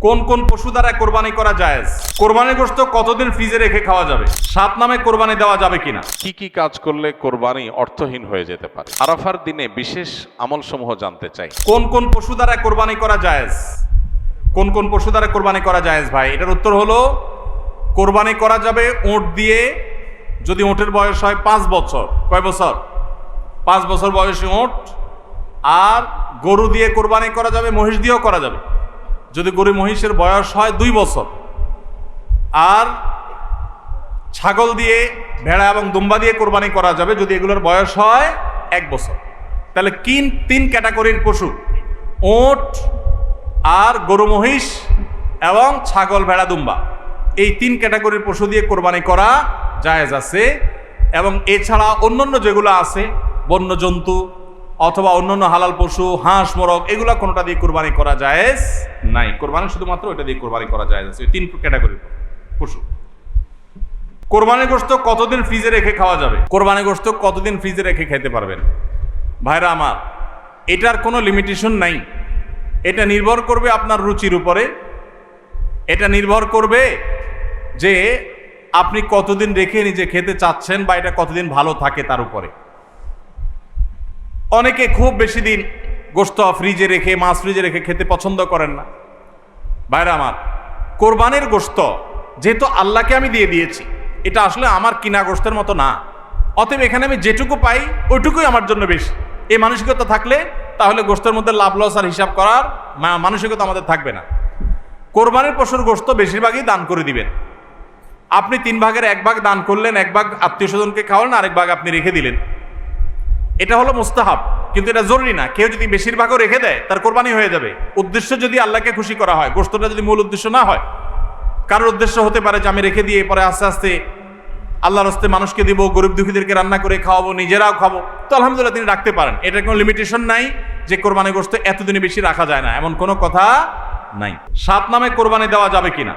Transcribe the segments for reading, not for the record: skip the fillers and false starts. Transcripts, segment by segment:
কোন কোন পশু দ্বারা কোরবানি করা জায়েজ? কোরবানির গোশত কতদিন ফ্রিজে রেখে খাওয়া যাবে? 7 নামে কোরবানি দেওয়া যাবে কিনা? কি কি কাজ করলে কোরবানি অর্থহীন হয়ে যেতে পারে? আরাফার দিনে বিশেষ আমলসমূহ জানতে চাই। কোন কোন পশু দ্বারা কোরবানি করা জায়েজ? কোন কোন পশু দ্বারা কোরবানি করা জায়েজ ভাই? এটার উত্তর হলো কোরবানি করা যাবে উট দিয়ে, যদি উটের বয়স হয় 5 বছর। কয় বছর? 5 বছর বয়সী উট। আর গরু দিয়ে কোরবানি করা যাবে, মহিষ দিয়েও করা যাবে যদি গরু মহিষের বয়স হয় 2 বছর। আর ছাগল দিয়ে, ভেড়া এবং দুম্বা দিয়ে কোরবানি করা যাবে যদি এগুলোর বয়স হয় 1 বছর। তাহলে 3 ক্যাটাগরির পশু, উট আর গরু মহিষ এবং ছাগল ভেড়া দুম্বা, এই 3 ক্যাটাগরির পশু দিয়ে কোরবানি করা জায়েজ আছে। এবং এছাড়া অন্যান্য যেগুলো আছে, বন্য জন্তু অথবা অন্যান্য হালাল পশু, হাঁস মোরগ, এগুলা কোনোটা দিয়ে কোরবানি করা জায়েজ নাই। কোরবানি শুধুমাত্র এটা দিয়ে কোরবানি করা জায়েজ আছে, 3 ক্যাটাগরির পশু। কোরবানির গোশত কতদিন ফ্রিজে রেখে খাওয়া যাবে? কোরবানির গোশত কতদিন ফ্রিজে রেখে খেতে পারবেন? ভাইরা আমার, এটার কোনো লিমিটেশন নাই। এটা নির্ভর করবে আপনার রুচির উপরে। এটা নির্ভর করবে যে আপনি কতদিন রেখে নিজে খেতে চাচ্ছেন বা এটা কতদিন ভালো থাকে তার উপরে। অনেকে খুব বেশি দিন গোশত ফ্রিজে রেখে, মাছ ফ্রিজে রেখে খেতে পছন্দ করেন না। ভাইরা আমার, কোরবানির গোশত যেহেতু আল্লাহকে আমি দিয়ে দিয়েছি, এটা আসলে আমার কিনা গোশতের মতো না। অতএব এখানে আমি যেটুকু পাই ওইটুকুই আমার জন্য বেশি। এই মানসিকতা থাকলে তাহলে গোশতের মধ্যে লাভ লস আর হিসাব করার মানসিকতা আমাদের থাকবে না। কোরবানির পশুর গোশত বেশিরভাগই দান করে দিবেন। আপনি 3 ভাগের 1 ভাগ দান করলেন, 1 ভাগ আত্মীয় স্বজনকে খাওয়ালেন, আরেক ভাগ আপনি রেখে দিলেন। এটা হলো মুস্তাহাব, কিন্তু এটা জরুরি না। কেউ যদি বেশিরভাগও রেখে দেয় তার কোরবানি হয়ে যাবে। উদ্দেশ্য যদি আল্লাহকে খুশি করা হয়, গোশতটা যদি মূল উদ্দেশ্য না হয়। কারোর উদ্দেশ্য হতে পারে যে আমি রেখে দিয়ে পরে আস্তে আস্তে আল্লাহর হস্তে মানুষকে দিব, গরিব দুঃখীদেরকে রান্না করে খাওয়াবো, নিজেরাও খাবো, তো আলহামদুলিল্লাহ তিনি রাখতে পারেন। এটার কোনো লিমিটেশন নাই যে কোরবানি গোশত এতদিনে বেশি রাখা যায় না, এমন কোনো কথা নাই। 7 নামে কোরবানি দেওয়া যাবে কিনা?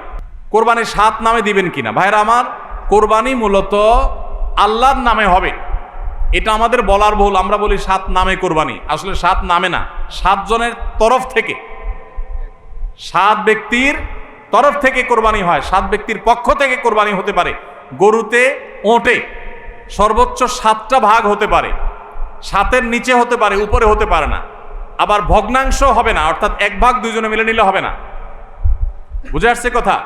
কোরবানি 7 নামে দিবেন কিনা? ভাইরা আমার, কোরবানি মূলত আল্লাহর নামে হবে, এটা আমাদের বলার ভুল। আমরা বলি 7 নামে কোরবানি, আসলে 7 নামে না, 7 জনের তরফ থেকে, 7 ব্যক্তির তরফ থেকে কোরবানি হয়। 7 ব্যক্তির পক্ষ থেকে কোরবানি হতে পারে। গরুতে, ওটে সর্বোচ্চ 7টা ভাগ হতে পারে, 7-এর নিচে হতে পারে, উপরে হতে পারে না। আবার ভগ্নাংশ হবে না, অর্থাৎ 1 ভাগ 2 জনে মিলে নিলে হবে না। বুঝে আসছে কথা?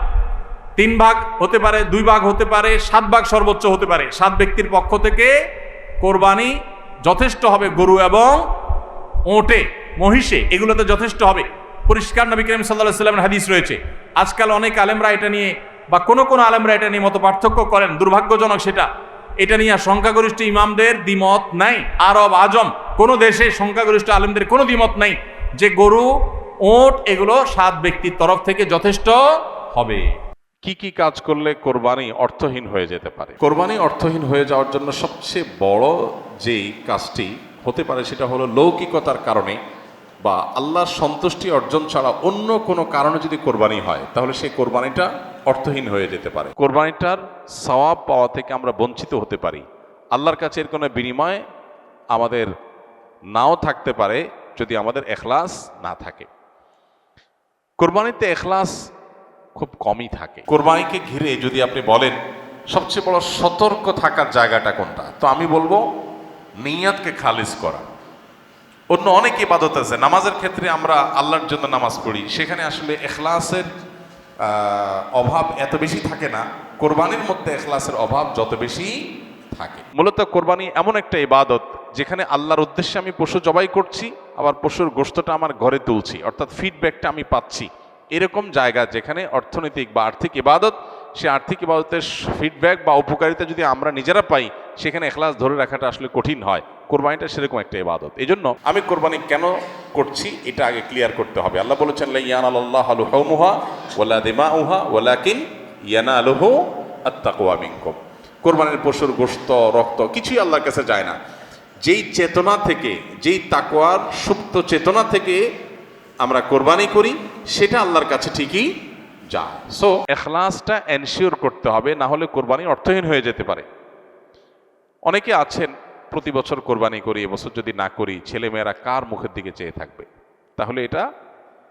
3 ভাগ হতে পারে, 2 ভাগ হতে পারে, 7 ভাগ সর্বোচ্চ হতে পারে। 7 ব্যক্তির পক্ষ থেকে কোরবানি যথেষ্ট হবে। গরু এবং ওটে, মহিষে, এগুলোতে যথেষ্ট হবে। পরিষ্কার নবী করিম সাল্লাল্লাহু আলাইহি ওয়াসাল্লামের হাদিস রয়েছে। আজকাল অনেক আলেমরা এটা নিয়ে, বা কোনো আলেমরা এটা নিয়ে মত পার্থক্য করেন, দুর্ভাগ্যজনক সেটা। এটা নিয়ে সংখ্যাগরিষ্ঠ ইমামদের দ্বিমত নাই। আরব আজম কোনো দেশে সংখ্যাগরিষ্ঠ আলেমদের কোনো দ্বিমত নাই যে গরু, ওট এগুলো 7 ব্যক্তির তরফ থেকে যথেষ্ট হবে। কি কি কাজ করলে কোরবানি অর্থহীন হয়ে যেতে পারে? কোরবানি অর্থহীন হয়ে যাওয়ার জন্য সবচেয়ে বড় যেই কাজটি হতে পারে সেটা হলো লৌকিকতার কারণে বা আল্লাহর সন্তুষ্টি অর্জন ছাড়া অন্য কোনো কারণে যদি কোরবানি হয়, তাহলে সেই কোরবানিটা অর্থহীন হয়ে যেতে পারে। কোরবানিটার সওয়াব পাওয়া থেকে আমরা বঞ্চিত হতে পারি। আল্লাহর কাছে এর কোনো বিনিময় আমাদের নাও থাকতে পারে যদি আমাদের এখলাস না থাকে। কোরবানিতে এখলাস খুব কমই থাকে। কোরবানিকে ঘিরে যদি আপনি বলেন সবচেয়ে বড় সতর্ক থাকার জায়গাটা কোনটা, তো আমি বলবো নিয়তকে খালিস করা। অন্য অনেক ইবাদত আছে, নামাজের ক্ষেত্রে আমরা আল্লাহর জন্য নামাজ পড়ি, সেখানে আসলে এখলাসের অভাব এত বেশি থাকে না। কোরবানির মধ্যে এখলাসের অভাব যত বেশি থাকে। মূলত কোরবানি এমন একটা ইবাদত যেখানে আল্লাহর উদ্দেশ্যে আমি পশু জবাই করছি, আবার পশুর গোশতটা আমার ঘরে তুলছি, অর্থাৎ ফিডব্যাকটা আমি পাচ্ছি। এরকম জায়গা যেখানে অর্থনৈতিক বা আর্থিক ইবাদত, সে আর্থিক ইবাদতের ফিডব্যাক বা উপকারিতা যদি আমরা নিজেরা পাই, সেখানে এখলাস ধরে রাখাটা আসলে কঠিন হয়। কোরবানিটা সেরকম একটা ইবাদত। এই জন্য আমি কোরবানি কেন করছি এটা আগে ক্লিয়ার করতে হবে। আল্লাহ বলেছেন লা ইয়ানালাল্লাহু লুহুমুহা ওয়ালা দিমাউহা ওয়ালাকিন ইয়ানালুহু আত-তাকওয়া মিনকুম। কোরবানির পশুর গোশত, রক্ত কিছুই আল্লাহর কাছে যায় না। যেই চেতনা থেকে, যেই তাকওয়ার সুপ্ত চেতনা থেকে আমরা কোরবানি করি, সেটা আল্লাহর কাছে ঠিকই যায়। সো এখলাসটা এনশিওর করতে হবে, না হলে কোরবানি অর্থহীন হয়ে যেতে পারে। অনেকে আছেন প্রতি বছর কোরবানি করি, এবছর যদি না করি ছেলেমেয়েরা কার মুখের দিকে চেয়ে থাকবে, তাহলে এটা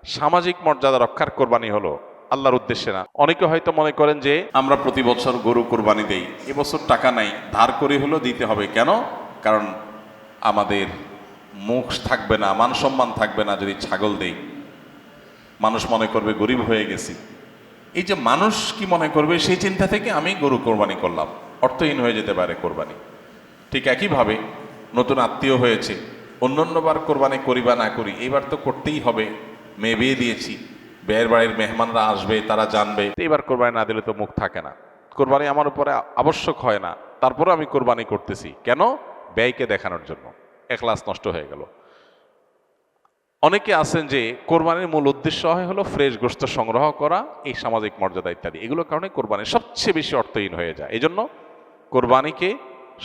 সামাজিক মর্যাদা রক্ষার কোরবানি হলো, আল্লাহর উদ্দেশ্যে না। অনেকে হয়তো মনে করেন যে আমরা প্রতি বছর গরু কোরবানি দেই, এবছর টাকা নাই, ধার করে হলো দিতে হবে। কেন? কারণ আমাদের মুখ থাকবে না, মান সম্মান থাকবে না যদি ছাগল দেই, মানুষ মনে করবে গরিব হয়ে গেছি। এই যে মানুষ কি মনে করবে সেই চিন্তা থেকে আমি গরু কোরবানি করলাম, অর্থহীন হয়ে যেতে পারে কোরবানি। ঠিক একইভাবে নতুন আত্মীয় হয়েছে, অন্যান্যবার কোরবানি করি বা না করি, এইবার তো করতেই হবে, মেয়ে বিয়ে দিয়েছি, বিয়ের বাড়ির মেহমানরা আসবে, তারা জানবে, এবার কোরবানি না দিলে তো মুখ থাকে না। কোরবানি আমার উপরে আবশ্যক হয় না, তারপরে আমি কোরবানি করতেছি কেন? ব্যয়কে দেখানোর জন্য। এখলাস নষ্ট হয়ে গেল। অনেকে আছেন যে কোরবানির মূল উদ্দেশ্য হলো ফ্রেশ গোশত সংগ্রহ করা, এই সামাজিক মর্যাদা ইত্যাদি, এগুলোর কারণে কোরবানি সবচেয়ে বেশি অর্থহীন হয়ে যায়। এই জন্য কোরবানিকে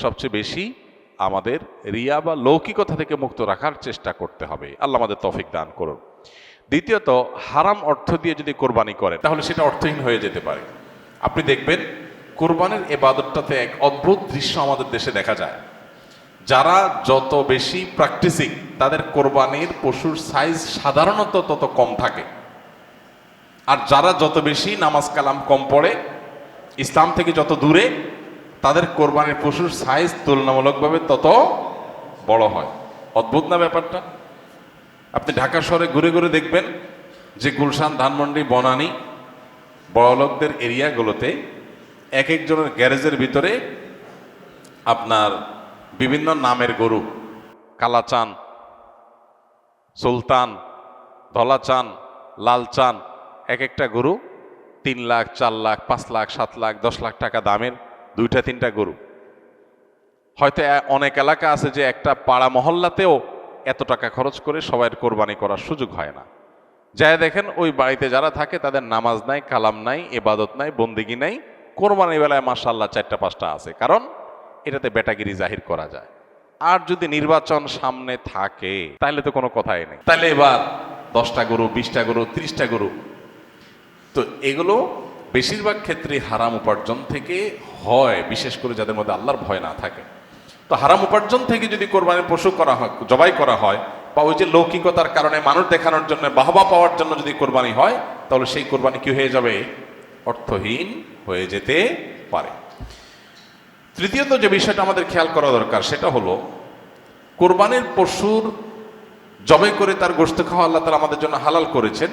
সবচেয়ে বেশি আমাদের রিয়া বা লৌকিকতা থেকে মুক্ত রাখার চেষ্টা করতে হবে। আল্লাহ আমাদের তৌফিক দান করুন। দ্বিতীয়ত, হারাম অর্থ দিয়ে যদি কোরবানি করেন তাহলে সেটা অর্থহীন হয়ে যেতে পারে। আপনি দেখবেন কোরবানির ইবাদতটাতে এক অদ্ভুত দৃশ্য আমাদের দেশে দেখা যায়। যারা যত বেশি প্র্যাকটিসিং, তাদের কোরবানির পশুর সাইজ সাধারণত তত কম থাকে। আর যারা যত বেশি নামাজ কালাম কম পড়ে, ইসলাম থেকে যত দূরে, তাদের কোরবানির পশুর সাইজ তুলনামূলকভাবে তত বড় হয়। অদ্ভুত না ব্যাপারটা? আপনি ঢাকা শহরে ঘুরে ঘুরে দেখবেন যে গুলশান, ধানমন্ডি, বনানী, বড়লোকদের এরিয়াগুলোতে এক একজনের গ্যারেজের ভিতরে আপনার বিভিন্ন নামের গরু, কালাচান, সুলতান, ধলাচান, লালচান, এক একটা গরু 3 লাখ, 4 লাখ, 5 লাখ, 7 লাখ, 10 লাখ টাকা দামের 2-3টা গরু। হয়তো অনেক এলাকা আছে যে একটা পাড়া মহল্লাতেও এত টাকা খরচ করে সবাই কোরবানি করার সুযোগ হয় না। যাই দেখেন ওই বাড়িতে যারা থাকে তাদের নামাজ নাই, কালাম নাই, ইবাদত নাই, বন্দেগী নাই, কোরবানির বেলায় মাশাআল্লাহ 4টা-5টা আছে, কারণ এটাতে বেটাগিরি জাহির করা যায়। আর যদি নির্বাচন সামনে থাকে তাহলে তো কোনো কথাই নেই, তাহলে এবার 10টা গরু, 20টা গরু, 30টা গরু। তো এগুলো বেশিরভাগ ক্ষেত্রে হারাম উপার্জন থেকে হয়, বিশেষ করে যাদের মধ্যে আল্লাহর ভয় না থাকে। তো হারাম উপার্জন থেকে যদি কোরবানির পশু করা হয়, জবাই করা হয়, বা ওই যে লৌকিকতার কারণে মানুষ দেখানোর জন্য, বাহবা পাওয়ার জন্য যদি কোরবানি হয়, তাহলে সেই কোরবানি কি হয়ে যাবে? অর্থহীন হয়ে যেতে পারে। তৃতীয়ত যে বিষয়টা আমাদের খেয়াল করা দরকার সেটা হলো কোরবানির পশুর জবাই করে তার গোশত খাওয়া আল্লাহ তাআলা আমাদের জন্য হালাল করেছেন,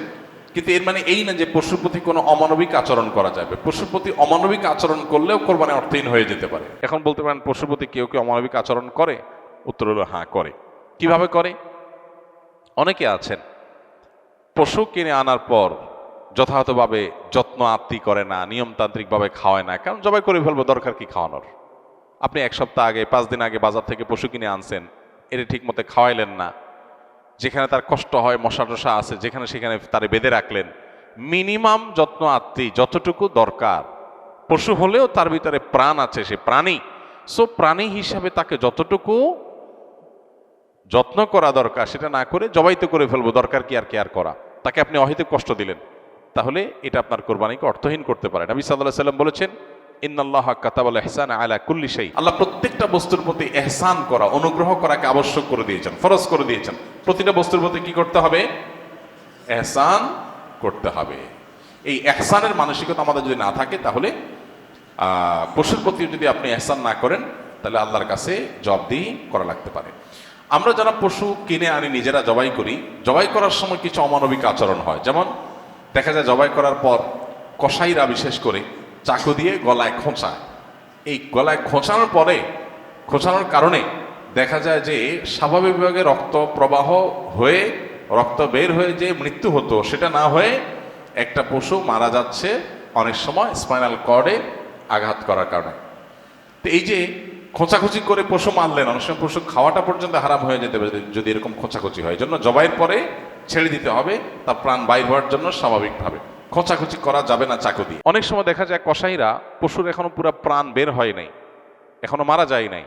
কিন্তু এর মানে এই না যে পশুর প্রতি কোনো অমানবিক আচরণ করা যাবে। পশুর প্রতি অমানবিক আচরণ করলেও কোরবানি অর্থহীন হয়ে যেতে পারে। এখন বলতে পারেন পশুর প্রতি কেউ কেউ অমানবিক আচরণ করে? উত্তর হলো হ্যাঁ, করে। কিভাবে করে? অনেকে আছেন পশু কিনে আনার পর যথাযথভাবে যত্ন আত্তি করে না, নিয়মতান্ত্রিকভাবে খাওয়ায় না। কারণ জবাই করে ফেলবো, দরকার কি খাওয়ানোর? আপনি 1 সপ্তাহ আগে, 5 দিন আগে বাজার থেকে পশু কিনে আনছেন, এটা ঠিক মতো খাওয়াইলেন না, যেখানে তার কষ্ট হয়, মশা টশা আছে যেখানে সেখানে তারে বেঁধে রাখলেন। মিনিমাম যত্ন আত্মি যতটুকু দরকার, পশু হলেও তার ভিতরে প্রাণ আছে, সে প্রাণী। সো প্রাণী হিসাবে তাকে যতটুকু যত্ন করা দরকার সেটা না করে জবাই তো করে ফেলবো, দরকার কি আর কেয়ার করা? তাকে আপনি অহেতুক কষ্ট দিলেন, তাহলে এটা আপনার কোরবানিকে অর্থহীন করতে পারে। নবী সাল্লাল্লাহু আলাইহি ওয়াসাল্লাম বলেছেন, ইন্নাল্লাহা কাতাবাল ইহসানা আলা কুল্লি শাই। আল্লাহ প্রত্যেকটা বস্তুর প্রতি ইহসান করা, অনুগ্রহ করাকে আবশ্যক করে দিয়েছেন, ফরজ করে দিয়েছেন। প্রতিটা বস্তুর প্রতি কি করতে হবে? ইহসান করতে হবে। এই ইহসানের মানসিকতা আমাদের যদি না থাকে, তাহলে পশুর প্রতি যদি আপনি ইহসান না করেন, তাহলে আল্লাহর কাছে জবাবদিহি করা লাগতে পারে। আমরা যারা পশু কিনে আনি, নিজেরা জবাই করি, জবাই করার সময় কিছু অমানবিক আচরণ হয়। যেমন দেখা যায় জবাই করার পর কসাইরা বিশেষ করে চাকু দিয়ে গলায় খোঁচায়। এই গলায় খোঁচানোর পরে, খোঁচানোর কারণে দেখা যায় যে স্বাভাবিকভাবে রক্ত প্রবাহ হয়ে, রক্ত বের হয়ে যে মৃত্যু হতো, সেটা না হয়ে একটা পশু মারা যাচ্ছে অনেক সময় স্পাইনাল কর্ডে আঘাত করার কারণে। তো এই যে খোঁচাখুচি করে পশু মারলেন, অনেক সময় পশু খাওয়াটা পর্যন্ত হারাম হয়ে যেতে পারে যদি এরকম খোঁচাখুচি হয়। এই জন্য জবাইয়ের পরে ছেড়ে দিতে হবে, তার প্রাণ বাইর হওয়ার জন্য স্বাভাবিকভাবে। খোঁচাখুচি করা যাবে না চাকু দিয়ে। অনেক সময় দেখা যায় কসাইরা পশুর এখনো পুরো প্রাণ বের হয় নাই, এখনো মারা যায় নাই,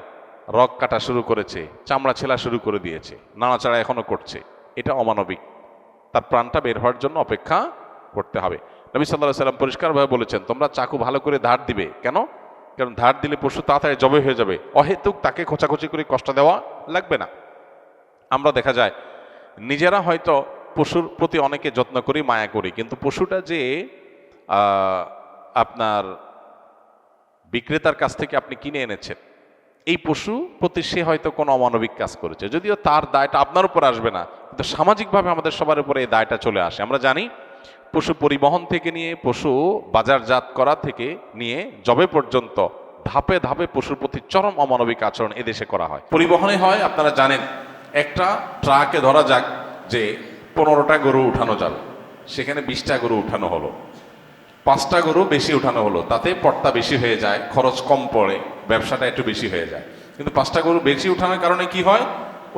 রগ কাটা শুরু করেছে, চামড়া ছেলা শুরু করে দিয়েছে, নাড়াচাড়া এখনো করছে। এটা অমানবিক, তার প্রাণটা বের হওয়ার জন্য অপেক্ষা করতে হবে। নবী সাল্লাল্লাহু আলাইহি ওয়াসাল্লাম পরিষ্কারভাবে বলেছেন, তোমরা চাকু ভালো করে ধার দিবে। কেন? কারণ ধার দিলে পশু তাড়াতাড়ি জবাই হয়ে যাবে, অহেতুক তাকে খোঁচাখুচি করে কষ্ট দেওয়া লাগবে না। আমরা দেখা যায় নিজেরা হয়তো পশুর প্রতি অনেকে যত্ন করি, মায়া করি, কিন্তু পশুটা যে আপনার বিক্রেতার কাছ থেকে আপনি কিনে এনেছেন, এই পশু প্রতি সে হয়তো কোনো অমানবিক কাজ করেছে, যদিও তার দায়টা আপনার উপর আসবে না, কিন্তু সামাজিকভাবে আমাদের সবার উপরে এই দায়টা চলে আসে। আমরা জানি পশু পরিবহন থেকে নিয়ে পশু বাজারজাত করা থেকে নিয়ে জবে পর্যন্ত ধাপে ধাপে পশুর প্রতি চরম অমানবিক আচরণ এদেশে করা হয়। পরিবহনে হয়, আপনারা জানেন, একটা ট্রাকে ধরা যাক যে 15টা গরু উঠানো যাবে, সেখানে 20টা গরু উঠানো হলো, 5টা গরু বেশি উঠানো হলো, তাতে পড়তা বেশি হয়ে যায়, খরচ কম পড়ে, ব্যবসাটা একটু বেশি হয়ে যায়। কিন্তু 5টা গরু বেশি উঠানোর কারণে কি হয়,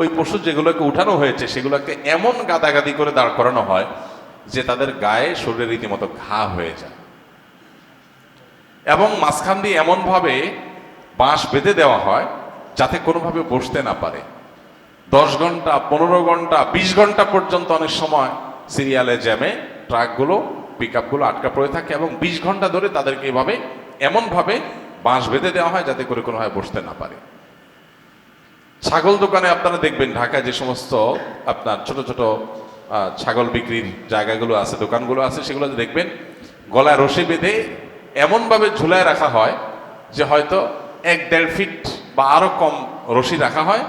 ওই পশু যেগুলোকে উঠানো হয়েছে সেগুলোকে এমন গাদাগাদি করে দাঁড় করানো হয় যে তাদের গায়ে শরীরে রীতিমতো ঘা হয়ে যায়, এবং মাঝখান দিয়ে এমনভাবে বাঁশ বেঁধে দেওয়া হয় যাতে কোনোভাবে বসতে না পারে। 10 ঘন্টা, 15 ঘন্টা, 20 ঘন্টা পর্যন্ত অনেক সময় সিরিয়ালে জ্যামে ট্রাকগুলো, পিকআপগুলো আটকা পড়ে থাকে, এবং 20 ঘন্টা ধরে তাদেরকে এভাবে এমনভাবে বাঁশ বেঁধে দেওয়া হয় যাতে করে কোনোভাবে বসতে না পারে। ছাগল দোকানে আপনারা দেখবেন, ঢাকায় যে সমস্ত আপনার ছোট ছোট ছাগল বিক্রির জায়গাগুলো আছে, দোকানগুলো আছে, সেগুলো দেখবেন গলায় রশি বেঁধে এমনভাবে ঝুলায় রাখা হয় যে হয়তো 1-1.5 ফিট বা আরো কম রশি রাখা হয়,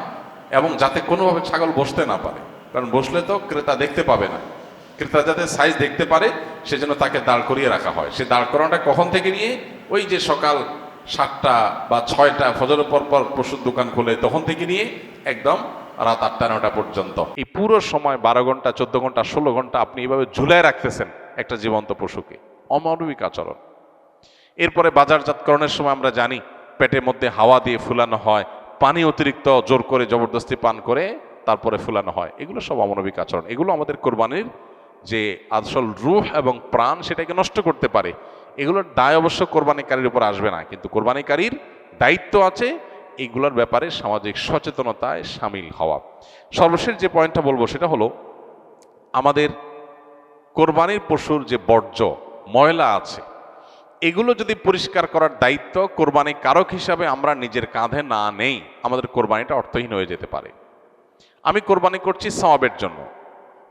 এবং যাতে কোনোভাবে ছাগল বসতে না পারে, কারণ বসলে তো ক্রেতা দেখতে পাবে না। ক্রেতা যাতে সাইজ দেখতে পারে সেজন্য তাকে দাঁড় করিয়ে রাখা হয়। সে দাঁড় করানোটা কখন থেকে নিয়ে, ওই যে সকাল 7টা বা 6টা ফজরের পর পর পশুর দোকান খুলে তখন থেকে নিয়ে একদম রাত 8টা-9টা পর্যন্ত, এই পুরো সময় 12 ঘন্টা, 14 ঘন্টা, 16 ঘন্টা আপনি এইভাবে ঝুলায় রাখতেছেন একটা জীবন্ত পশুকে। অমানবিক আচরণ। এরপরে বাজারজাতকরণের সময় আমরা জানি পেটের মধ্যে হাওয়া দিয়ে ফুলানো হয়, পানি অতিরিক্ত জোর করে জবরদস্তি পান করে তারপরে ফুলানো হয়। এগুলো সব অমানবিক আচরণ। এগুলো আমাদের কোরবানির যে আসল রূহ এবং প্রাণ সেটাকে নষ্ট করতে পারে। এগুলোর দায় অবশ্য কোরবানিকারীর উপর আসবে না, কিন্তু কোরবানিকারীর দায়িত্ব আছে এইগুলোর ব্যাপারে সামাজিক সচেতনতায় সামিল হওয়া। সর্বশেষ যে পয়েন্টটা বলবো সেটা হলো, আমাদের কোরবানির পশুর যে বর্জ্য ময়লা আছে, এগুলো যদি পরিষ্কার করার দায়িত্ব কোরবানি কারক হিসাবে আমরা নিজের কাঁধে না নেই, আমাদের কোরবানিটা অর্থহীন হয়ে যেতে পারে। আমি কোরবানি করছি সওয়াবের জন্য,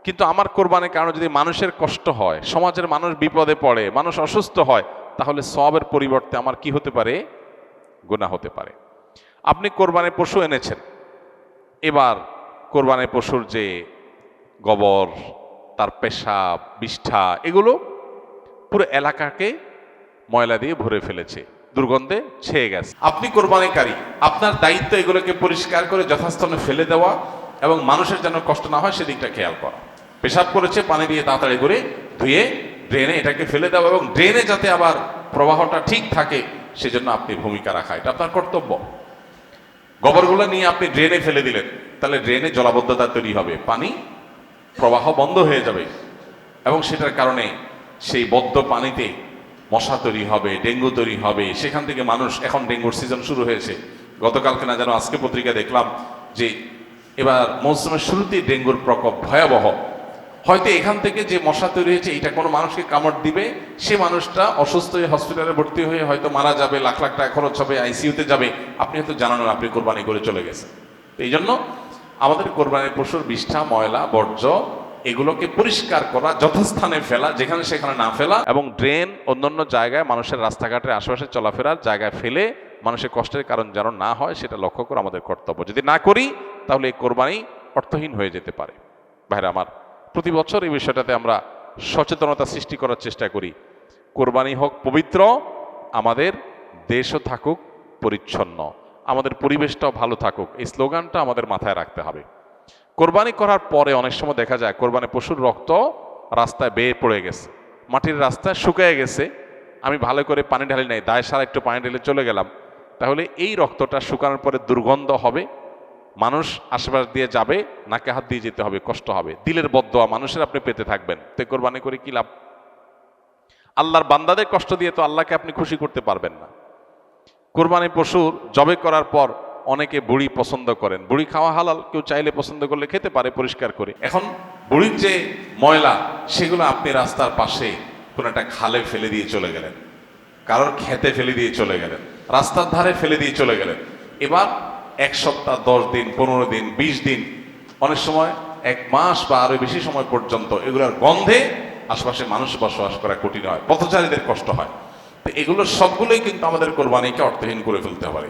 কিন্তু আমার কোরবানির কারণে যদি মানুষের কষ্ট হয়, সমাজের মানুষ বিপদে পড়ে, মানুষ অসুস্থ হয়, তাহলে সওয়াবের পরিবর্তে আমার কি হতে পারে? গুনাহ হতে পারে। আপনি কোরবানির পশু এনেছেন, এবার কোরবানির পশুর যে গোবর, তার পেশাব, বিষ্ঠা, এগুলো পুরো এলাকাকে ময়লা দিয়ে ভরে ফেলেছে, দুর্গন্ধে ছেয়ে গেছে। আপনি কোরবানিকারী, আপনার দায়িত্ব এগুলোকে পরিষ্কার করে যথাস্থানে ফেলে দেওয়া এবং মানুষের যেন কষ্ট না হয় সেদিকটা খেয়াল করা। পেশাব করেছে, পানি দিয়ে তাড়াতাড়ি করে ধুয়ে ড্রেনে এটাকে ফেলে দেওয়া, এবং ড্রেনে যাতে আবার প্রবাহটা ঠিক থাকে সেজন্য আপনি ভূমিকা রাখা, এটা আপনার কর্তব্য। গোবরগুলো নিয়ে আপনি ড্রেনে ফেলে দিলেন, তাহলে ড্রেনে জলাবদ্ধতা তৈরি হবে, পানি প্রবাহ বন্ধ হয়ে যাবে, এবং সেটার কারণে সেই বদ্ধ পানিতে মশা তৈরি হবে, ডেঙ্গু তৈরি হবে, সেখান থেকে মানুষ, এখন ডেঙ্গুর সিজন শুরু হয়েছে, গতকালকে না যেন আজকে পত্রিকা দেখলাম যে এবার মৌসুমের শুরুতেই ডেঙ্গুর প্রকোপ ভয়াবহ। হয়তো এখান থেকে যে মশা তৈরি হয়েছে এটা কোনো মানুষকে কামড় দিবে, সে মানুষটা অসুস্থ হয়ে হসপিটালে ভর্তি হয়ে হয়তো মারা যাবে, লাখ লাখ টাকা খরচ হবে, আইসিইউতে যাবে, আপনি হয়তো জানান আপনি কোরবানি করে চলে গেছেন। এই জন্য আমাদের কোরবানির পশুর বিষ্ঠা, ময়লা, বর্জ্য এগুলোকে পরিষ্কার করা, যথাস্থানে ফেলা, যেখানে সেখানে না ফেলা, এবং ড্রেন অন্যান্য জায়গায় মানুষের রাস্তাঘাটের আশেপাশে চলাফেরার জায়গায় ফেলে মানুষের কষ্টের কারণ যেন না হয় সেটা লক্ষ্য করা আমাদের কর্তব্য। যদি না করি তাহলে এই কোরবানি অর্থহীন হয়ে যেতে পারে। ভাইরা আমার, প্রতি বছর এই বিষয়টাতে আমরা সচেতনতা সৃষ্টি করার চেষ্টা করি। কোরবানি হোক পবিত্র, আমাদের দেশও থাকুক পরিচ্ছন্ন, আমাদের পরিবেশটাও ভালো থাকুক, এই স্লোগানটা আমাদের মাথায় রাখতে হবে। কোরবানি করার পরে অনেক সময় দেখা যায় কোরবানি পশুর রক্ত রাস্তায় বেয়ে পড়ে গেছে, মাটির রাস্তায় শুকিয়ে গেছে, আমি ভালো করে পানি ঢালি নাই, দায় সারা একটু পানি ঢেলে চলে গেলাম, তাহলে এই রক্তটা শুকানোর পরে দুর্গন্ধ হবে, মানুষ আশেপাশ দিয়ে যাবে, নাকে হাত দিয়ে যেতে হবে, কষ্ট হবে, দিলের বদদোয়া মানুষের আপনি পেতে থাকবেন। তো কোরবানি করে কি লাভ? আল্লাহর বান্দাদের কষ্ট দিয়ে তো আল্লাহকে আপনি খুশি করতে পারবেন না। কোরবানি পশুর জবে করার পর অনেকে বুড়ি পছন্দ করেন, বুড়ি খাওয়া হালাল, কেউ চাইলে পছন্দ করলে খেতে পারে পরিষ্কার করে। এখন বুড়ির যে ময়লা সেগুলো আপনি রাস্তার পাশে কোন একটা খালে ফেলে দিয়ে চলে গেলেন, কারোর খেতে ফেলে দিয়ে চলে গেলেন, রাস্তার ধারে ফেলে দিয়ে চলে গেলেন। এবার 1 সপ্তাহ, 10 দিন, 15 দিন, 20 দিন, অনেক সময় 1 মাস বা আরো বেশি সময় পর্যন্ত এগুলোর গন্ধে আশপাশে মানুষ বসবাস করা কঠিন হয়, পথচারীদের কষ্ট হয়। তো এগুলো সবগুলোই কিন্তু আমাদের কোরবানিকে অর্থহীন করে ফেলতে পারে।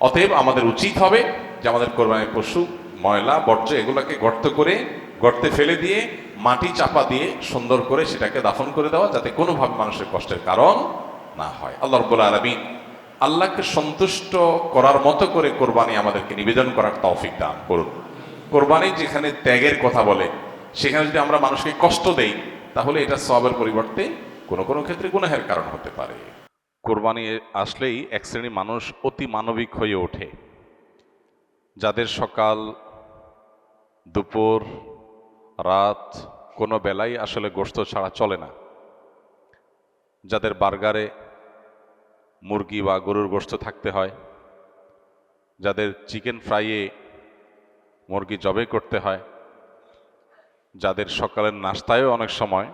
অতএব আমাদের উচিত হবে যে আমাদের কোরবানির পশু ময়লা বর্জ্য এগুলোকে গর্তে ফেলে দিয়ে মাটি চাপা দিয়ে সুন্দর করে সেটাকে দাফন করে দেওয়া, যাতে কোনোভাবে মানুষের কষ্টের কারণ না হয়। আল্লাহ রাব্বুল আলামিন আল্লাহকে সন্তুষ্ট করার মতো করে কোরবানি আমাদেরকে নিবেদন করার তৌফিক দান করুন। কোরবানি যেখানে ত্যাগের কথা বলে, সেখানে যদি আমরা মানুষকে কষ্ট দেই, তাহলে এটা সওয়াবের পরিবর্তে কোনো কোনো ক্ষেত্রে গুনাহের কারণ হতে পারে। কোরবানি আসলেই এক শ্রেণীর মানুষ অতি মানবিক হয়ে ওঠে, যাদের সকাল দুপুর রাত কোনো বেলাই আসলে গোশত ছাড়া চলে না, যাদের বার্গারে মুরগি বা গরুর গোশত থাকতে হয়, যাদের চিকেন ফ্রাইয়ে মুরগি জবাই করতে হয়, যাদের সকালের নাস্তায়ও অনেক সময়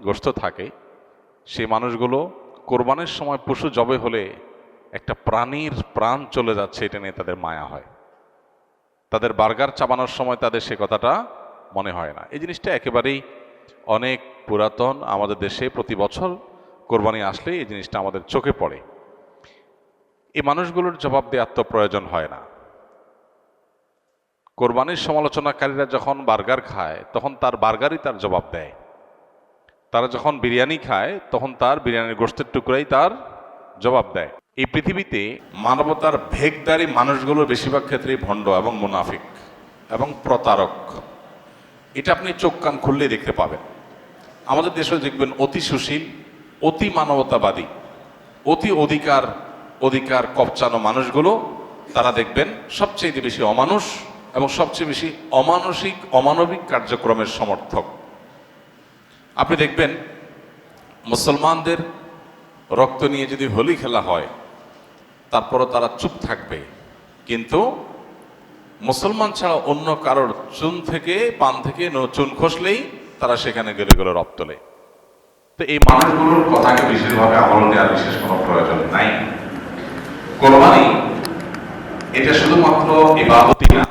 গোশত থাকে, সেই মানুষগুলো কোরবানির সময় পশু জবাই হলে একটা প্রাণীর প্রাণ চলে যাচ্ছে এটা নিয়ে তাদের মায়া হয়। তাদের বার্গার চাবানোর সময় তাদের সে কথাটা মনে হয় না। এই জিনিসটা একেবারেই অনেক পুরাতন। আমাদের দেশে প্রতি বছর কোরবানি আসলে এই জিনিসটা আমাদের চোখে পড়ে। এই মানুষগুলোর জবাব দেওয়ার তো প্রয়োজন হয় না। কোরবানির সমালোচনাকারীরা যখন বার্গার খায় তখন তার বার্গারই তার জবাব দেয়, তারা যখন বিরিয়ানি খায় তখন তার বিরিয়ানির গোশতের টুকরাই তার জবাব দেয়। এই পৃথিবীতে মানবতার ভেগদারি মানুষগুলোর বেশিরভাগ ক্ষেত্রেই ভণ্ড এবং মুনাফিক এবং প্রতারক। এটা আপনি চোখ কান খুললেই দেখতে পাবেন। আমাদের দেশে দেখবেন অতি সুশীল, অতি মানবতাবাদী, অতি অধিকার কবচানো মানুষগুলো, তারা দেখবেন সবচেয়ে বেশি অমানুষ এবং সবচেয়ে বেশি অমানবিক কার্যক্রমের সমর্থক। আপনি দেখবেন মুসলমানদের রক্ত নিয়ে যদি হোলি খেলা হয়, তারপরও তারা চুপ থাকবে, কিন্তু মুসলমান ছাড়া অন্য কারোর পান থেকে চুন খসলেই তারা সেখানে গেলে রব তোলে। তো এই মানুষগুলোর কথাকে বিশেষভাবে আমল দেওয়ার বিশেষ কোনো প্রয়োজন নাই। কোরবানি এটা শুধুমাত্র ইবাদতই না,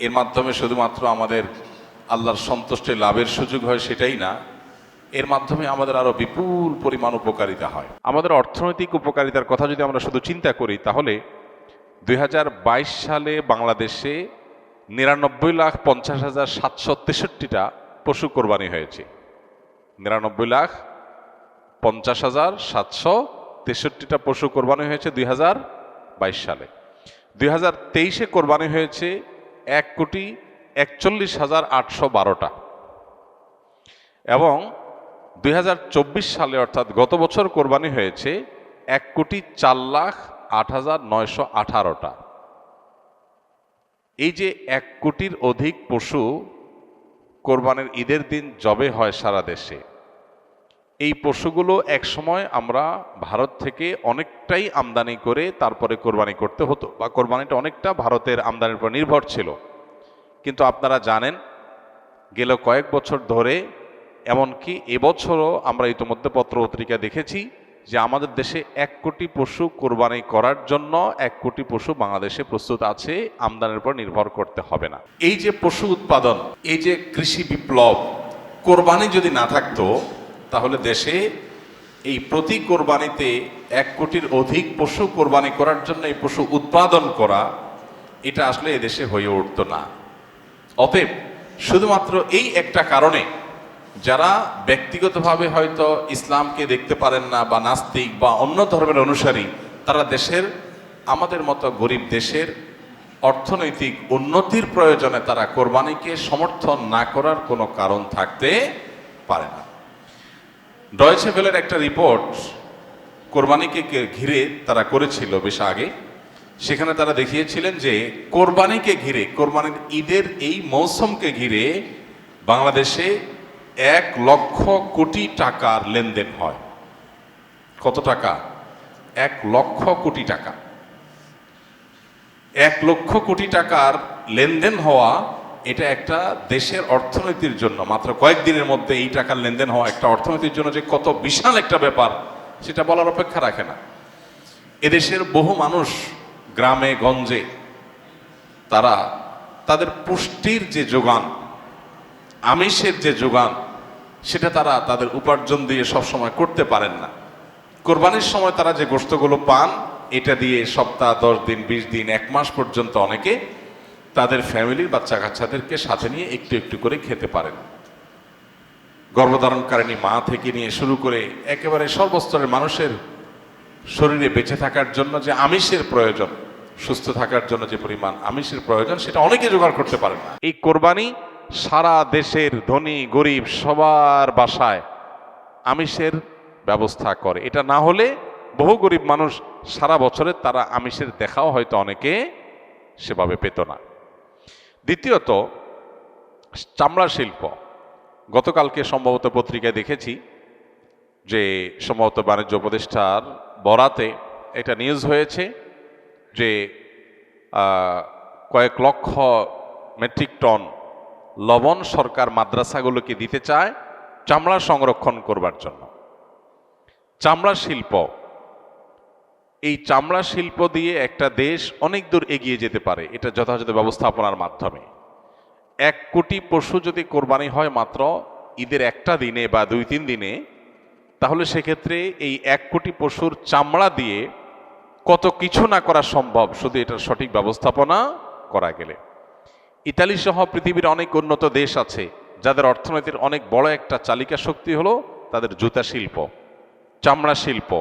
এর মাধ্যমে শুধুমাত্র আমাদের আল্লাহর সন্তুষ্টি লাভের সুযোগ হয় সেটাই না, এর মাধ্যমে আমাদের আরো বিপুল পরিমাণ উপকারিতা হয়। আমাদের অর্থনৈতিক উপকারিতার কথা যদি আমরা শুধু চিন্তা করি, তাহলে 2022 সালে বাংলাদেশে 99,50,763টা পশু কোরবানি হয়েছে। 99,50,763টা পশু কোরবানি হয়েছে 2022 সালে। 2023-এ কোরবানি হয়েছে 1,41,812টা, এবং 2024 সালে অর্থাৎ গত বছর কোরবানি হয়েছে 1,04,08,918টা। এই যে 1 কোটির অধিক পশু কোরবানির ঈদের দিন জবে হয় সারা দেশে, এই পশুগুলো একসময় আমরা ভারত থেকে অনেকটাই আমদানি করে তারপরে কোরবানি করতে হতো, বা কোরবানিটা অনেকটা ভারতের আমদানির উপর নির্ভর ছিল। কিন্তু আপনারা জানেন গেল কয়েক বছর ধরে, এমনকি এবছরও আমরা ইতিমধ্যে পত্র পত্রিকা দেখেছি যে আমাদের দেশে 1 কোটি পশু কোরবানি করার জন্য 1 কোটি পশু বাংলাদেশে প্রস্তুত আছে, আমদানির উপর নির্ভর করতে হবে না। এই যে পশু উৎপাদন, এই যে কৃষি বিপ্লব, কোরবানি যদি না থাকতো তাহলে দেশে এই প্রতি কোরবানিতে 1 কোটির অধিক পশু কোরবানি করার জন্য এই পশু উৎপাদন করা, এটা আসলে এদেশে হয়ে উঠতো না। অতএব শুধুমাত্র এই একটা কারণে যারা ব্যক্তিগতভাবে হয়তো ইসলামকে দেখতে পারেন না, বা নাস্তিক বা অন্য ধর্মের অনুসারী, তারা আমাদের মতো গরিব দেশের অর্থনৈতিক উন্নতির প্রয়োজনে তারা কোরবানিকে সমর্থন না করার কোনো কারণ থাকতে পারে না। ডয়েচে ভেলের একটা রিপোর্ট কোরবানিকে ঘিরে তারা করেছিল বেশ আগে, সেখানে তারা দেখিয়েছিলেন যে কোরবানিকে ঘিরে, কোরবানির ঈদের এই মৌসুমকে ঘিরে বাংলাদেশে 1 লক্ষ কোটি টাকার লেনদেন হয়। কত টাকা? 1 লক্ষ কোটি টাকা। 1 লক্ষ কোটি টাকার লেনদেন হওয়া, এটা একটা দেশের অর্থনীতির জন্য, মাত্র কয়েকদিনের মধ্যে এই টাকার লেনদেন হওয়া একটা অর্থনীতির জন্য যে কত বিশাল একটা ব্যাপার, সেটা বলার অপেক্ষা রাখে না। এদেশের বহু মানুষ গ্রামে গঞ্জে তারা তাদের পুষ্টির যে যোগান, আমিষের যে যোগান সেটা তারা তাদের উপার্জন দিয়ে সবসময় করতে পারেন না। কোরবানির সময় তারা যে গোশতগুলো পান এটা দিয়ে সপ্তাহ 10 দিন 20 দিন 1 মাস পর্যন্ত অনেকে তাদের ফ্যামিলির বাচ্চা কাচ্চাদেরকে সাথে নিয়ে একটু একটু করে খেতে পারেন। গর্ভধারণকারিণী মা থেকে নিয়ে শুরু করে একেবারে সর্বস্তরের মানুষের শরীরে বেঁচে থাকার জন্য যে আমিষের প্রয়োজন, সুস্থ থাকার জন্য যে পরিমাণ আমিষের প্রয়োজন সেটা অনেকে জোগাড় করতে পারেন না। এই কোরবানি সারা দেশের ধনী গরিব সবার বাসায় আমিষের ব্যবস্থা করে। এটা না হলে বহু গরিব মানুষ সারা বছরে তারা আমিষের দেখাও হয়তো অনেকে সেভাবে পেত না। দ্বিতীয়ত, চামড়া শিল্প। গতকালকে সম্ভবত পত্রিকায় দেখেছি যে সম্ভবত বাণিজ্য উপদেষ্টার বরাতে এটা নিউজ হয়েছে যে কয়েক লক্ষ মেট্রিক টন লবণ সরকার মাদ্রাসাগুলোকে দিতে চায় চামড়া সংরক্ষণ করবার জন্য। চামড়া শিল্প, এই চামড়া শিল্প দিয়ে একটা দেশ অনেক দূর এগিয়ে যেতে পারে এটা যথাযথ ব্যবস্থাপনার মাধ্যমে। 1 কোটি পশু যদি কোরবানি হয় মাত্র ঈদের একটা দিনে বা 2-3 দিনে, তাহলে সেক্ষেত্রে এই 1 কোটি পশুর চামড়া দিয়ে কত কিছু না করা সম্ভব শুধু এটার সঠিক ব্যবস্থাপনা করা গেলে। ইতালি সহ পৃথিবীর অনেক উন্নত দেশ আছে যাদের অর্থনীতির অনেক বড় একটা চালিকা শক্তি হলো তাদের জুতা শিল্প, চামড়া শিল্প।